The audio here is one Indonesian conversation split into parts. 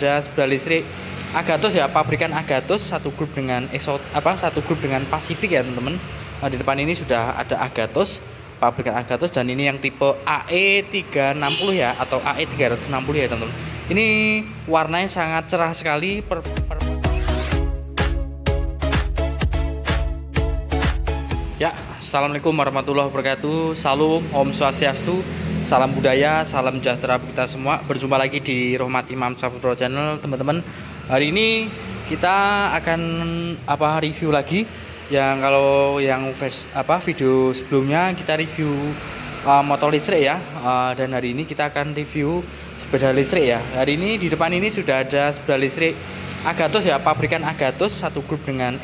ada sebelah listrik Agathos ya, pabrikan Agathos, satu grup dengan satu grup dengan Pacific ya teman-teman. Nah, di depan ini sudah ada Agathos, pabrikan Agathos, dan ini yang tipe AE360 ya, atau AE360 ya teman-teman. Ini warnanya sangat cerah sekali. Ya, assalamualaikum warahmatullahi wabarakatuh. Salam, Om Swastiastu, salam budaya, salam sejahtera kita semua. Berjumpa lagi di Rahmat Imam Saputra Channel, teman-teman. Hari ini kita akan review lagi. Kalau yang video sebelumnya kita review motor listrik ya, dan hari ini kita akan review sepeda listrik ya. Hari ini di depan ini sudah ada sepeda listrik Agathos ya, pabrikan Agathos, satu grup dengan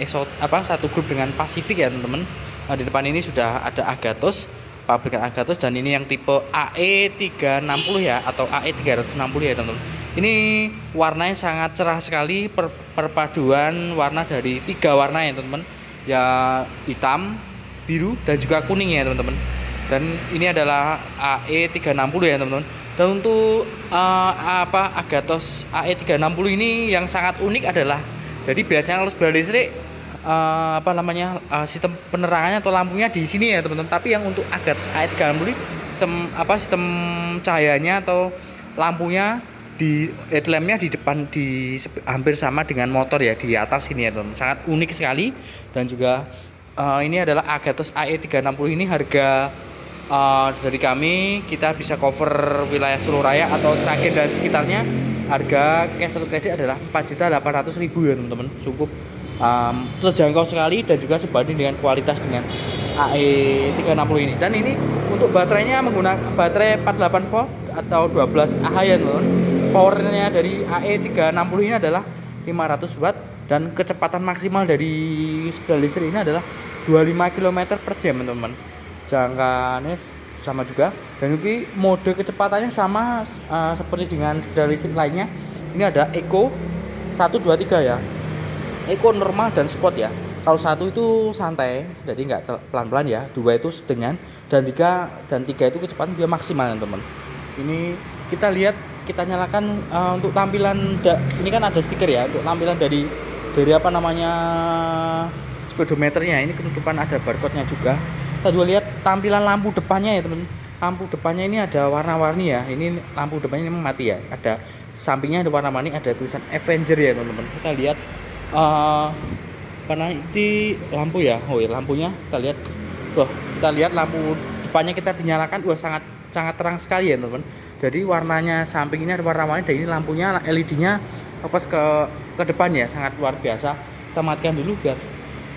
Pacific ya teman-teman. Nah, di depan ini sudah ada Agathos, pabrikan Agathos, dan ini yang tipe AE360 ya, atau AE360 ya teman-teman. Ini warnanya sangat cerah sekali, perpaduan warna dari 3 warna ya teman-teman. Ya, hitam, biru, dan juga kuning ya teman-teman. Dan ini adalah AE360 ya teman-teman. Dan untuk Agathos AE360 ini yang sangat unik adalah, jadi biasanya kalau sepeda listrik sistem penerangannya atau lampunya di sini ya teman-teman. Tapi yang untuk Agathos AE360 sistem cahayanya atau lampunya di headlampnya di depan hampir sama dengan motor ya, di atas sini ya teman-teman. Sangat unik sekali. Dan juga ini adalah Agathos AE360 ini harga dari kami, kita bisa cover wilayah Surabaya atau Sragen dan sekitarnya. Harga cash atau kredit adalah 4.800.000 ya teman-teman. Cukup terjangkau sekali dan juga sebanding dengan kualitas dengan AE360 ini. Dan ini untuk baterainya menggunakan baterai 48 volt atau 12 Ah ya teman-teman. Powernya dari AE360 ini adalah 500 watt, dan kecepatan maksimal dari sepeda listrik ini adalah 25 km per jam teman-teman. Jangkauannya sama juga, dan ini mode kecepatannya sama seperti dengan sepeda listrik lainnya. Ini ada Eco 1, 2, 3 ya. Eco normal dan sport ya. Kalau 1 itu santai, jadi nggak pelan-pelan ya. 2 itu sedengan, dan 3 itu kecepatan dia maksimal teman-teman. Ini kita lihat, kita nyalakan untuk tampilan ini kan ada stiker ya, untuk tampilan dari speedometernya. Ini ketutupan ada barcode-nya juga. Kita juga lihat tampilan lampu depannya ya teman. Lampu depannya ini ada warna-warni ya. Ini lampu depannya memang mati ya. Ada sampingnya ada warna-warni, ada tulisan Avenger ya teman-teman. Kita lihat karena ini lampu ya. Oh ya, lampunya kita lihat. Kita lihat lampu depannya kita dinyalakan, sangat terang sekali ya teman-teman. Jadi warnanya samping ini ada warna-warni, dan ini lampunya LED-nya fokus ke depan ya, sangat luar biasa. Kita matikan dulu biar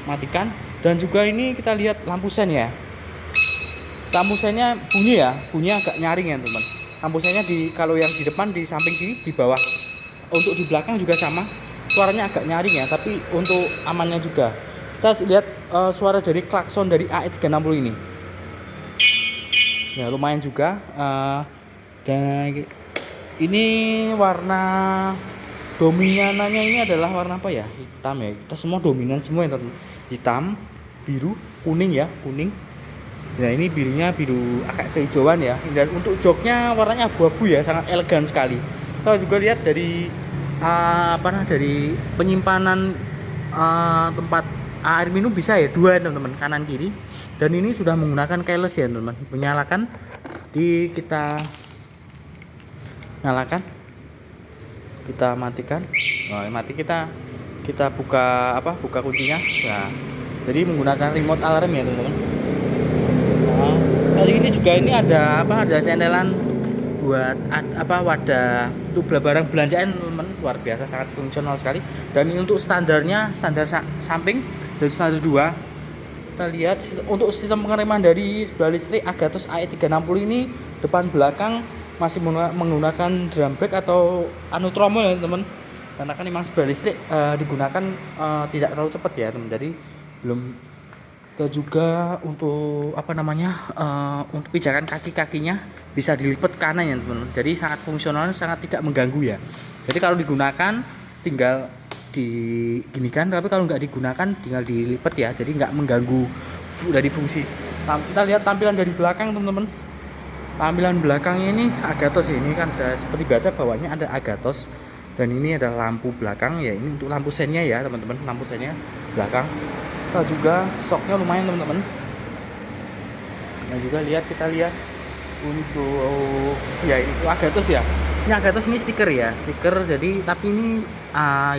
matikan. Dan juga ini kita lihat lampu sen ya. Lampu sennya bunyi agak nyaring ya teman-teman. Lampu sennya kalau yang di depan di samping sini di bawah. Untuk di belakang juga sama. Suaranya agak nyaring ya, tapi untuk amannya juga. Kita lihat suara dari klakson dari AE360 ini. Ya, lumayan juga. Dan ini warna dominannya ini adalah warna apa ya? Hitam ya. Kita semua dominan semua ya teman-teman. Hitam, biru, kuning ya, kuning. Nah, ini birunya biru agak kehijauan ya. Dan untuk joknya warnanya abu-abu ya, sangat elegan sekali. Kita juga lihat dari dari penyimpanan tempat air minum bisa ya, 2 teman-teman, kanan kiri. Dan ini sudah menggunakan keyless ya teman-teman. Menyalakan, kita nyalakan, kita matikan. Mati, kita buka kuncinya. Nah, jadi menggunakan remote alarm ya teman-teman. Nah, kali ini juga ini ada candelan buat wadah untuk barang belanjaan teman-teman. Luar biasa, sangat fungsional sekali. Dan ini untuk standar samping dan standar 2. Kita lihat untuk sistem pengereman dari sebelah listrik Agathos AE360 ini, depan belakang masih menggunakan drum brake atau tromol ya teman. Karena kan memang sebelah listrik digunakan tidak terlalu cepat ya teman. Jadi belum. Kita juga untuk untuk pijakan kaki-kakinya bisa dilipat kanan ya teman. Jadi sangat fungsional, sangat tidak mengganggu ya. Jadi kalau digunakan tinggal diginikan, tapi kalau nggak digunakan tinggal dilipat ya. Jadi nggak mengganggu dari fungsi. Kita lihat tampilan dari belakang teman-teman. Tampilan belakangnya ini Agathos, ini kan ada seperti biasa bawahnya ada Agathos. Dan ini ada lampu belakang ya, ini untuk lampu sennya ya teman-teman, lampu sennya belakang. Nah, juga shocknya lumayan teman-teman. Nah juga kita lihat untuk ya ini Agatos ya. Ini Agatos ini stiker ya, stiker. Jadi tapi ini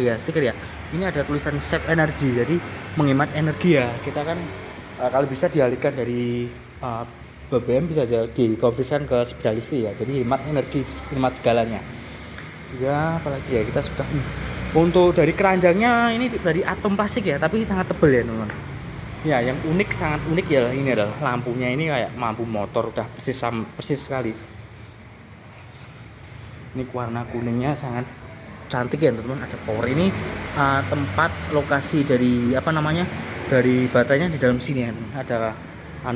ya stiker ya. Ini ada tulisan save energy, jadi menghemat energi ya. Kita kan kalau bisa dialihkan dari BBM bisa jadi dikonversikan ke sepeda listrik ya. Jadi hemat energi, hemat segalanya. Juga apalagi ya, kita sudah untuk dari keranjangnya ini dari atom plastik ya, tapi sangat tebal ya teman-teman. Ya, yang unik, sangat unik ya ini adalah lampunya ini kayak lampu motor, udah persis sekali. Ini warna kuningnya sangat cantik ya teman-teman. Ada power ini tempat lokasi dari apa namanya, dari baterainya di dalam sini ya. Ada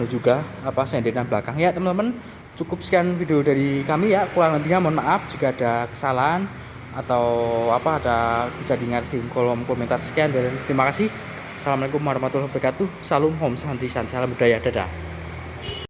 juga senderan belakang ya teman-teman. Cukup sekian video dari kami ya, kurang lebihnya mohon maaf jika ada kesalahan atau ada bisa diingat di kolom komentar. Sekian dan terima kasih. Assalamualaikum warahmatullahi wabarakatuh. Salam, Om Santi, salam budaya, dadah.